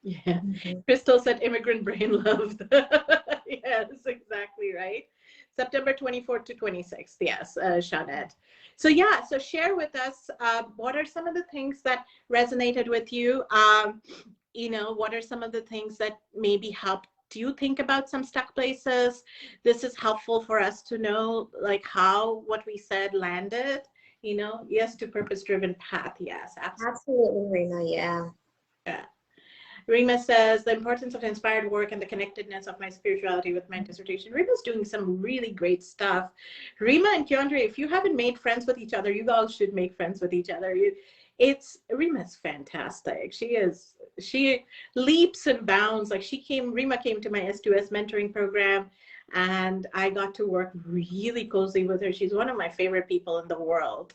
Yeah. Crystal said immigrant brain loved. Yes, exactly right. September 24th to 26th. Yes, Shawnette. So yeah, so share with us, what are some of the things that resonated with you? What are some of the things that maybe helped you think about some stuck places? This is helpful for us to know, like, how what we said landed. Yes, to purpose-driven path. Yes, absolutely. Absolutely, Rima. Yeah. Yeah. Rima says, the importance of inspired work and the connectedness of my spirituality with my dissertation. Rima's doing some really great stuff. Rima and Keondria, if you haven't made friends with each other, you all should make friends with each other. Rima's fantastic. She leaps and bounds. Like, Rima came to my S2S mentoring program, and I got to work really closely with her. She's one of my favorite people in the world.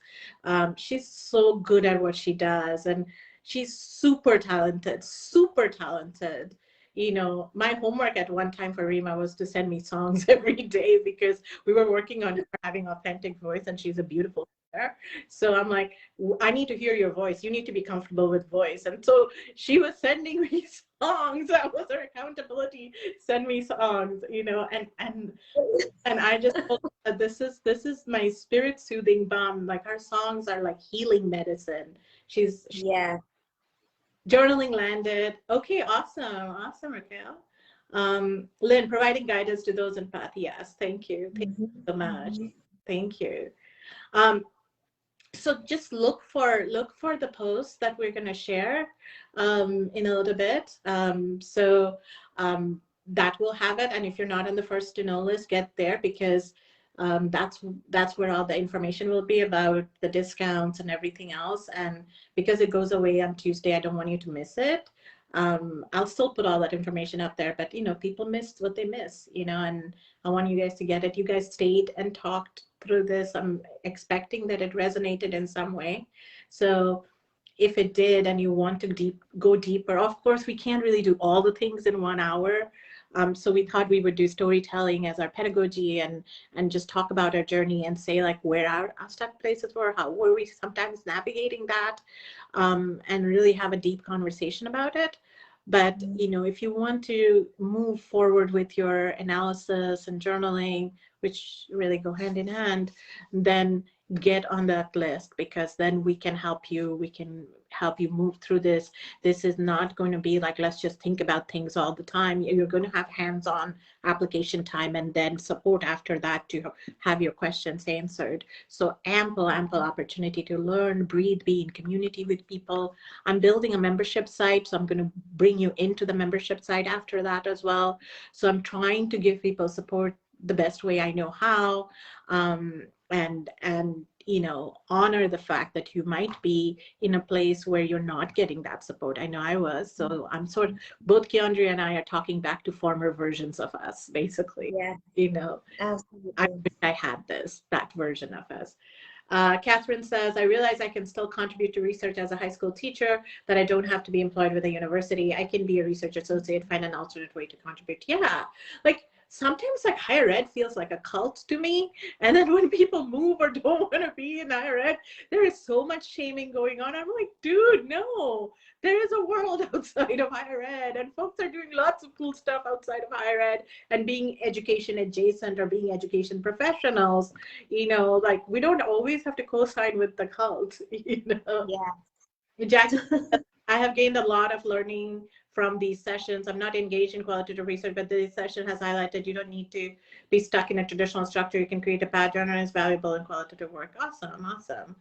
She's so good at what she does, and she's super talented, super talented. My homework at one time for Rima was to send me songs every day, because we were working on her having authentic voice, and she's a beautiful singer. So I'm like, I need to hear your voice. You need to be comfortable with voice. And so she was sending me songs. That was her accountability. Send me songs, and I just told her that this is my spirit soothing balm. Like, her songs are like healing medicine. She's Yeah. Journaling landed. Okay, awesome, Raquel. Lynn, providing guidance to those in path. Yes, thank you. Thank you so much. Thank you. So just look for the posts that we're going to share in a little bit. That will have it. And if you're not on the first to know list, get there, because that's where all the information will be about the discounts and everything else. And because it goes away on Tuesday, I don't want you to miss it. I'll still put all that information up there, but people miss what they miss, and I want you guys to get it. You guys stayed and talked through this. I'm expecting that it resonated in some way. So if it did, and you want to go deeper, of course, we can't really do all the things in 1 hour. So we thought we would do storytelling as our pedagogy and just talk about our journey and say like where our stuck places were, how were we sometimes navigating that, and really have a deep conversation about it. But, you know, if you want to move forward with your analysis and journaling, which really go hand in hand, then get on that list, because then we can help you. We can help you move through this. This is not going to be like, let's just think about things all the time. You're going to have hands-on application time and then support after that to have your questions answered. So ample opportunity to learn, breathe, be in community with people. I'm building a membership site, so I'm going to bring you into the membership site after that as well. So I'm trying to give people support the best way I know how, and you know, honor the fact that you might be in a place where you're not getting that support. I know I was. So I'm sort of, both Keondria and I are talking back to former versions of us, basically. Yeah, you know, absolutely. I wish I had that version of us. Catherine says, I realize I can still contribute to research as a high school teacher, that I don't have to be employed with a university. I can be a research associate, find an alternate way to contribute. Yeah, like sometimes like higher ed feels like a cult to me. And then when people move or don't want to be in higher ed, there is so much shaming going on. I'm like, dude, no, there is a world outside of higher ed, and folks are doing lots of cool stuff outside of higher ed and being education adjacent or being education professionals. You know, like we don't always have to co-sign with the cult, you know. Yeah. Jackie, I have gained a lot of learning from these sessions. I'm not engaged in qualitative research, but this session has highlighted you don't need to be stuck in a traditional structure. You can create a pattern, and it's valuable in qualitative work. Awesome, awesome.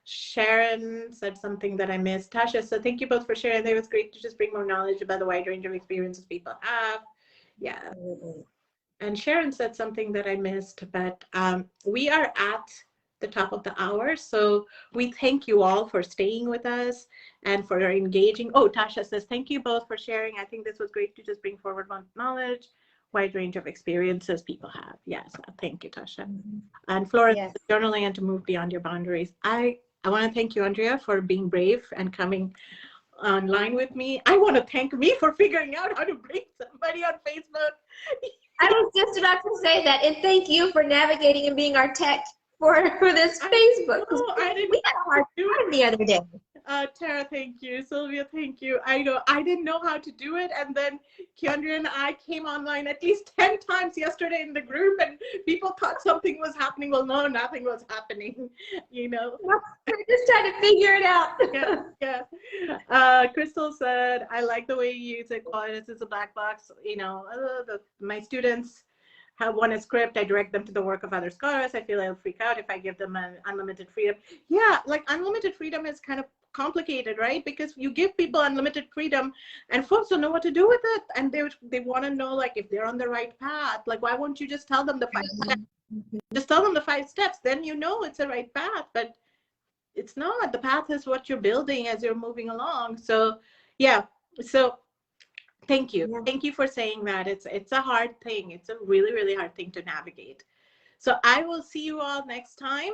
Sharon said something that I missed. Tasha, so thank you both for sharing. It was great to just bring more knowledge about the wide range of experiences people have. Yeah. Absolutely. And Sharon said something that I missed, but we are at the top of the hour. So we thank you all for staying with us and for engaging. Oh, Tasha says, thank you both for sharing. I think this was great to just bring forward one knowledge, wide range of experiences people have. Yes, thank you, Tasha. And Flora, Yes. journaling and to move beyond your boundaries. I want to thank you, Andrea, for being brave and coming online with me. I want to thank me for figuring out how to bring somebody on Facebook. I was just about to say that, and thank you for navigating and being our tech for this Facebook. We had a hard time the other day. Tara, thank you. Sylvia, thank you. I know I didn't know how to do it, and then Keondria and I came online at least 10 times yesterday in the group, and people thought something was happening. Well, no, nothing was happening. You know, we're just trying to figure it out. yeah. Crystal said, I like the way you use it. Qualitas is a black box. You know, my students have one a script. I direct them to the work of other scholars. I feel I'll freak out if I give them an unlimited freedom. Yeah, like unlimited freedom is kind of complicated, right? Because you give people unlimited freedom and folks don't know what to do with it, and they want to know like if they're on the right path. Like, why won't you just tell them the 5 steps? Just tell them the 5 steps, then you know it's the right path. But it's not. The path is what you're building as you're moving along. So yeah, so thank you. Yeah. Thank you for saying that. It's a hard thing. It's a really, really hard thing to navigate. So I will see you all next time.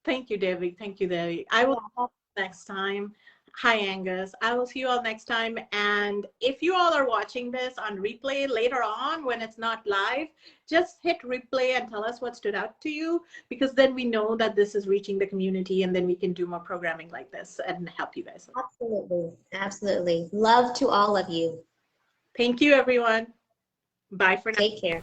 Thank you, Debbie. Thank you, Debbie. I will see you next time. Hi, Angus. I will see you all next time. And if you all are watching this on replay later on when it's not live, just hit replay and tell us what stood out to you, because then we know that this is reaching the community, and then we can do more programming like this and help you guys. Absolutely. Absolutely. Love to all of you. Thank you, everyone. Bye for now. Take care.